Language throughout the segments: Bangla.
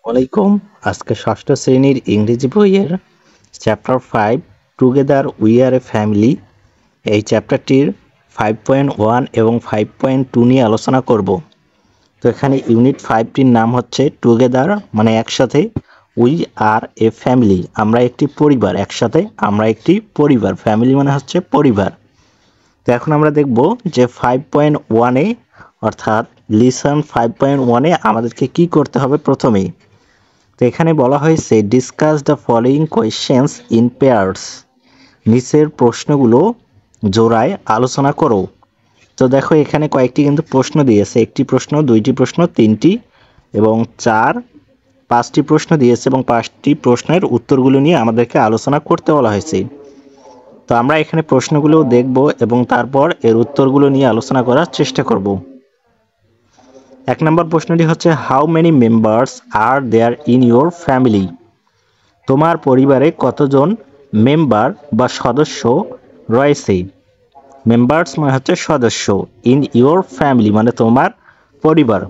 ওয়ালাইকুম। আজকে ষষ্ঠ শ্রেণীর ইংরেজি বইয়ের chapter 5 together we are A family এই চ্যাপ্টারটির 5.1 এবং 5.2 নিয়ে আলোচনা করব। তো এখানে ইউনিট 5টির নাম হচ্ছে টুগেদার মানে একসাথে, উই আর এ ফ্যামিলি আমরা একটি পরিবার, একসাথে আমরা একটি পরিবার, ফ্যামিলি মানে হচ্ছে পরিবার। তো এখন আমরা দেখব যে 5.1-এ অর্থাৎ লিসন 5.1-এ আমাদেরকে কি করতে হবে প্রথমেই। তো এখানে বলা হয়েছে discuss the following questions in pairs, নিচের প্রশ্নগুলো জোড়ায় আলোচনা করো। তো দেখো এখানে কয়েকটি কিন্তু প্রশ্ন দিয়েছে, একটি প্রশ্ন, দুইটি প্রশ্ন, তিনটি এবং পাঁচটি প্রশ্ন দিয়েছে এবং পাঁচটি প্রশ্নের উত্তরগুলো নিয়ে আমাদেরকে আলোচনা করতে বলা হয়েছে। তো আমরা এখানে প্রশ্নগুলো দেখব এবং তারপর এর উত্তরগুলো নিয়ে আলোচনা করার চেষ্টা করব। এক নম্বর প্রশ্নটি হচ্ছে how many members are there in your family, তোমার পরিবারে কতজন মেম্বার বা সদস্য রয়েছে। মেম্বার্স মানে হচ্ছে সদস্য, ইন ইউর ফ্যামিলি মানে তোমার পরিবার।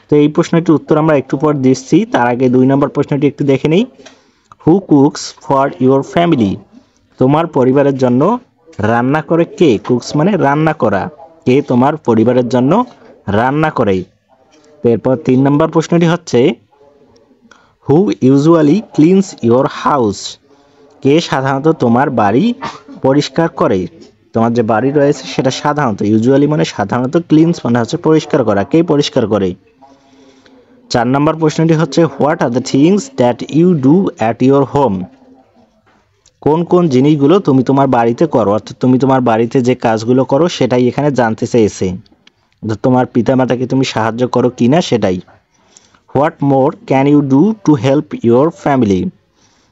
তো এই প্রশ্নটির উত্তর আমরা একটু পর দিচ্ছি, তার আগে 2 নম্বর প্রশ্নটি একটু দেখে নিই। Who cooks for your family, তোমার পরিবারের জন্য রান্না করে কে। কুকস মানে রান্না করা, কে তোমার পরিবারের জন্য রান্না করে। এরপর 3 নম্বর প্রশ্নটি হচ্ছে হু ইউজুয়ালি ক্লিনস ইউর হাউস, কে সাধারণত তোমার বাড়ি পরিষ্কার করে। তোমার যে বাড়ি রয়েছে সেটা সাধারণত, ইউজুয়ালি মানে সাধারণত, ক্লিনস মানে হচ্ছে পরিষ্কার করা, কে পরিষ্কার করে। 4 নম্বর প্রশ্নটি হচ্ছে what are the things that you do at your home, কোন কোন জিনিসগুলো তুমি তোমার বাড়িতে করো, অর্থাৎ তুমি তোমার বাড়িতে যে কাজগুলো করো সেটাই এখানে জানতে চেয়েছে। তোমার পিতামাতাকে তুমি সাহায্য করো কিনা সেটাই। What more can you do to help your family,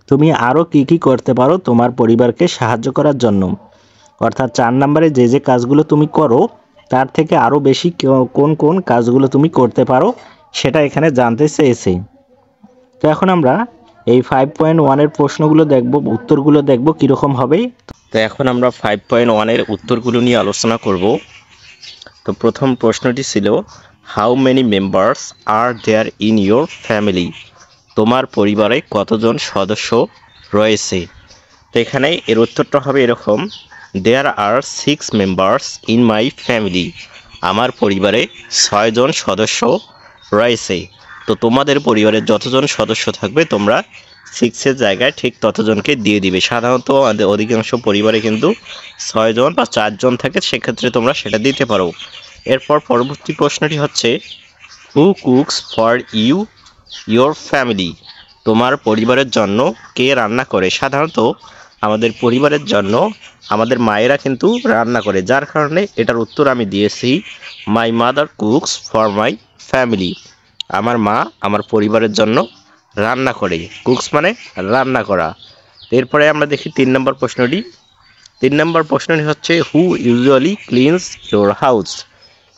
তুমি আরও কী কী করতে পারো তোমার পরিবারকে সাহায্য করার জন্য। অর্থাৎ 4 নম্বরে যে যে কাজগুলো তুমি করো তার থেকে আরও বেশি কোন কোন কাজগুলো তুমি করতে পারো সেটা এখানে জানতে চেয়েছে। তো এখন আমরা এই 5.1-এর প্রশ্নগুলো দেখব, উত্তরগুলো দেখব কীরকম হবে। তো এখন আমরা 5.1-এর উত্তরগুলো নিয়ে আলোচনা করব। তো প্রথম প্রশ্নটি ছিল how many members are there in your family, তোমার পরিবারে কতজন সদস্য রয়েছে। তো এখানে এর উত্তরটা হবে এরকম, দেয়ার আর 6 মেম্বার্স ইন মাই ফ্যামিলি, আমার পরিবারে 6 জন সদস্য রয়েছে। তো তোমাদের পরিবারে যতজন সদস্য থাকবে তোমরা 6-এর জায়গায় ঠিক ততজনকে দিয়ে দিবে। সাধারণত আমাদের অধিকাংশ পরিবারে কিন্তু 6 জন বা 4 জন থাকে, সেক্ষেত্রে তোমরা সেটা দিতে পারো। এরপর পরবর্তী প্রশ্নটি হচ্ছে who cooks for your family, তোমার পরিবারের জন্য কে রান্না করে। সাধারণত আমাদের পরিবারের জন্য আমাদের মায়েরা কিন্তু রান্না করে, যার কারণে এটার উত্তর আমি দিয়েছি my mother cooks for my family, আমার মা আমার পরিবারের জন্য রান্না করে। কুকস মানে রান্না করা। এরপরে আমরা দেখি 3 নম্বর প্রশ্নটি। 3 নম্বর প্রশ্নটি হচ্ছে হু ইউজুয়ালি ক্লিনস ইউর হাউস,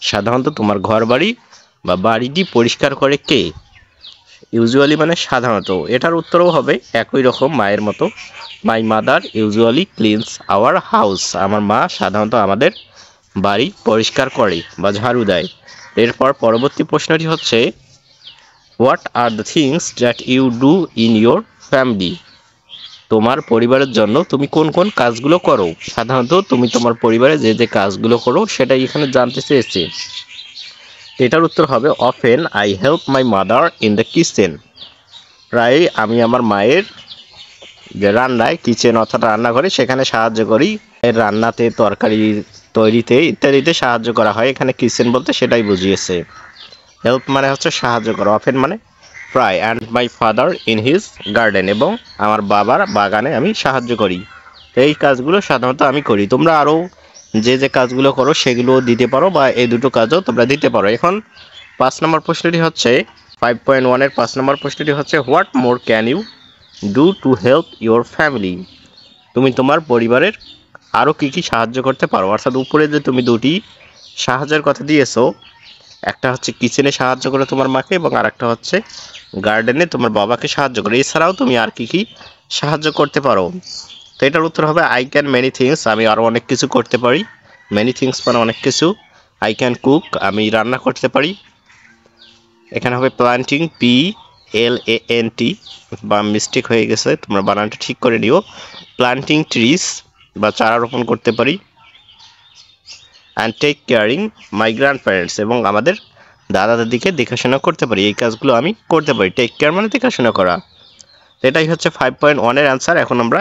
সাধারণত তোমার ঘর বাড়ি বা বাড়িটি পরিষ্কার করে কে। ইউজুয়ালি মানে সাধারণত, এটার উত্তরও হবে একই রকম মায়ের মতো, my mother usually cleans our house, আমার মা সাধারণত আমাদের বাড়ি পরিষ্কার করে বা ঝাড়ু দেয়। এরপর পরবর্তী প্রশ্নটি হচ্ছে what are the things that you do in your family, তোমার পরিবারের জন্য তুমি কোন কোন কাজগুলো করো। সাধারণত তুমি তোমার পরিবারে যে যে কাজগুলো করো সেটাই এখানে জানতে চেয়েছে। এটার উত্তর হবে often I help my mother in the kitchen, প্রায় আমি আমার মায়ের যে রান্নায়, কিচেন অর্থাৎ রান্নাঘরে, সেখানে সাহায্য করি। এর রান্নাতে, তরকারি তৈরিতে ইত্যাদিতে সাহায্য করা হয়। এখানে কিচেন বলতে সেটাই বুঝিয়েছে। হেল্প মানে হচ্ছে সাহায্য করা, অফেন মানে প্রায়, and my father in his garden, এবং আমার বাবার বাগানে আমি সাহায্য করি। এই কাজগুলো সাধারণত আমি করি। তোমরা আরও যে যে কাজগুলো করো সেগুলো দিতে পারো বা এই দুটো কাজও তোমরা দিতে পারো। এখন 5 নম্বর প্রশ্নটি হচ্ছে 5.1-এর 5 নম্বর প্রশ্নটি হচ্ছে what more can you do to help your family, তুমি তোমার পরিবারের আরও কী কী সাহায্য করতে পারো। অর্থাৎ উপরে যে তুমি দুটি সাহায্যের কথা দিয়েছো, একটা হচ্ছে কিচেনে সাহায্য করে তোমার মাকে এবং আরেকটা হচ্ছে গার্ডেনে তোমার বাবাকে সাহায্য করে। এছাড়াও তুমি আর কী কী সাহায্য করতে পারো। তো এটার উত্তর হবে আই ক্যান মেনি থিংস, আমি আরও অনেক কিছু করতে পারি। মেনি থিংস মানে অনেক কিছু। আই ক্যান কুক, আমি রান্না করতে পারি। এখানে হবে প্ল্যান্টিং, পি LANT বা মিস্টেক হয়ে গেছে, তোমরা বানানটা ঠিক করে নিও। প্লান্টিং ট্রিজ বা চারা রোপণ করতে পারি। And take caring my grandparents, এবং আমাদের দাদা দাদিকে দেখাশোনা করতে পারি। এই কাজগুলো আমি করতে পারি। টেক কেয়ার মানে দেখাশোনা করা। এটাই হচ্ছে 5.1 অ্যান্সার। এখন আমরা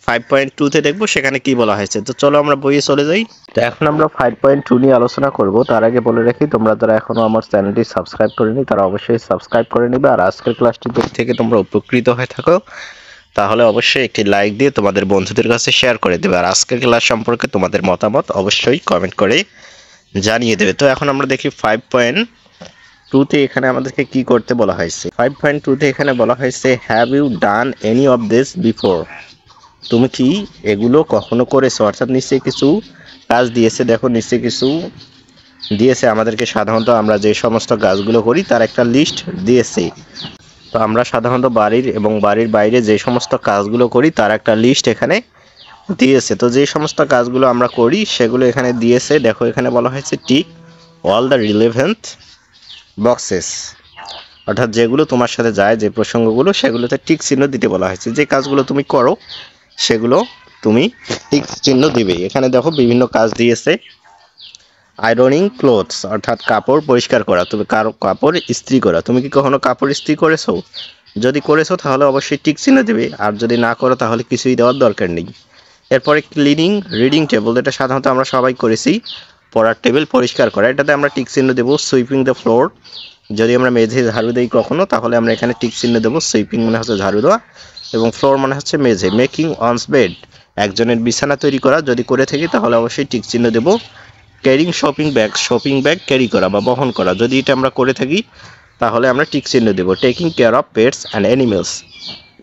5.2 দেখবো সেখানে কি বলা হয়েছে। তো চলো আমরা বইয়ে চলে যাই। তো এখন আমরা 5.2 নিয়ে আলোচনা করব। তার আগে বলে রাখি, তোমরা যারা এখনো আমার চ্যানেলটি সাবস্ক্রাইব করেনি তারা অবশ্যই সাবস্ক্রাইব করে নিবে। আর আজকের ক্লাসটি থেকে তোমরা উপকৃত হয়ে থাকো তাহলে অবশ্যই একটি লাইক দিয়ে তোমাদের বন্ধুদের কাছে শেয়ার করে দেবে। আর আজকের ক্লাস সম্পর্কে তোমাদের মতামত অবশ্যই কমেন্ট করে জানিয়ে দেবে। তো এখন আমরা দেখি 5.2 এখানে আমাদেরকে কি করতে বলা হয়েছে। 5.2 এখানে বলা হয়েছে, have you done any of this before? তুমি কি এগুলো কখনো করেছো? অর্থাৎ নিশ্চয়ই কিছু কাজ দিয়েছে। দেখো নিশ্চয়ই কিছু দিয়েছে আমাদেরকে। সাধারণত আমরা যে সমস্ত কাজগুলো করি তার একটা লিস্ট দিয়েছে। তো আমরা সাধারণত বাড়ির এবং বাড়ির বাইরে যে সমস্ত কাজগুলো করি তার একটা লিস্ট এখানে দিয়েছে। তো যে সমস্ত কাজগুলো আমরা করি সেগুলো এখানে দিয়েছে। দেখো এখানে বলা হয়েছে tick all the relevant boxes, অর্থাৎ যেগুলো তোমার সাথে যায়, যে প্রসঙ্গগুলো, সেগুলোতে টিক চিহ্ন দিতে বলা হয়েছে। যে কাজগুলো তুমি করো সেগুলো তুমি টিক চিহ্ন দিবে। এখানে দেখো বিভিন্ন কাজ দিয়েছে। আয়রনিং ক্লোথস, অর্থাৎ কাপড় পরিষ্কার করা। তুমি কাপড় ইস্ত্রি করা। তুমি কি কখনো কাপড় ইস্ত্রি করেছো? যদি করেছো তাহলে অবশ্যই টিক চিহ্ন দেবে, আর যদি না করো তাহলে কিছুই দেওয়ার দরকার নেই। এরপরে ক্লিনিং রিডিং টেবিল, এটা সাধারণত আমরা সবাই করেছি, পড়ার টেবিল পরিষ্কার করা, এটাতে আমরা টিক চিহ্ন দেবো। সুইপিং দ্য ফ্লোর, যদি আমরা মেঝে ঝাড়ু দিই কখনো তাহলে আমরা এখানে টিক চিহ্ন দেবো। সুইপিং মানে হচ্ছে ঝাড়ু দেওয়া এবং ফ্লোর মানে হচ্ছে মেঝে। মেকিং অনস বেড, একজনের বিছানা তৈরি করা, যদি করে থাকি তাহলে অবশ্যই টিক চিহ্ন দেবো। ক্যারিং শপিং ব্যাগ ক্যারি করা বা বহন করা, যদি এটা আমরা করে থাকি তাহলে আমরা টিক চিহ্ন দেবো। Taking care of pets and animals,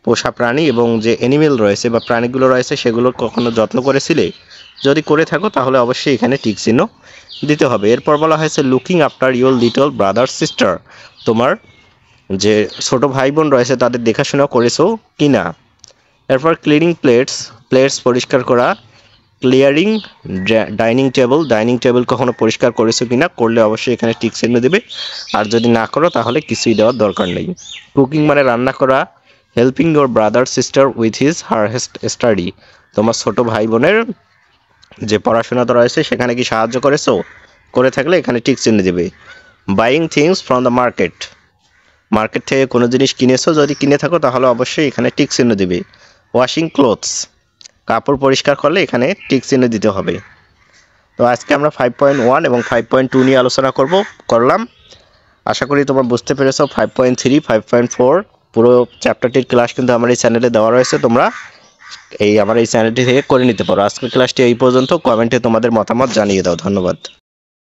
পোষা প্রাণী এবং যে অ্যানিমেল রয়েছে বা প্রাণীগুলো রয়েছে সেগুলোর কখনো যত্ন করেছিলে? যদি করে থাকো তাহলে অবশ্যই এখানে টিক চিহ্ন দিতে হবে। এরপর বলা হয়েছে looking after your little brother sister, তোমার যে ছোট ভাই বোন রয়েছে তাদের দেখাশোনা করেছো কি না। এরপর ক্লিনিং প্লেটস পরিষ্কার করা। ক্লিয়ারিং ডাইনিং টেবিল কখনো পরিষ্কার করেছো কিনা, করলে অবশ্যই এখানে টিক চিহ্ন দেবে, আর যদি না করো তাহলে কিছুই দেওয়ার দরকার নেই। কুকিং মানে রান্না করা। Helping your brother sister with her study, তোমার ছোট ভাই বোনের যে পড়াশোনাটা রয়েছে সেখানে কি সাহায্য করেছো? করে থাকলে এখানে টিক চিহ্ন দেবে। Buying things from the market থেকে কোনো জিনিস কিনেছো, যদি কিনে থাকো তাহলে অবশ্যই এখানে টিক চিহ্ন দেবে। ওয়াশিং ক্লোথস, কাপড় পরিষ্কার করলে এখানে টিক চিহ্ন দিতে হবে। তো আজকে আমরা 5.1 এবং 5.2 নিয়ে আলোচনা করলাম। আশা করি তোমরা বুঝতে পেরেছো। 5.3, 5.4 পুরো চ্যাপ্টারটির ক্লাস কিন্তু আমার এই চ্যানেলে দেওয়া রয়েছে, তোমরা আমার এই চ্যানেলটি থেকে করে নিতে পারো। আজকের ক্লাসটি এই পর্যন্ত। কমেন্টে তোমাদের মতামত জানিয়ে দাও। ধন্যবাদ।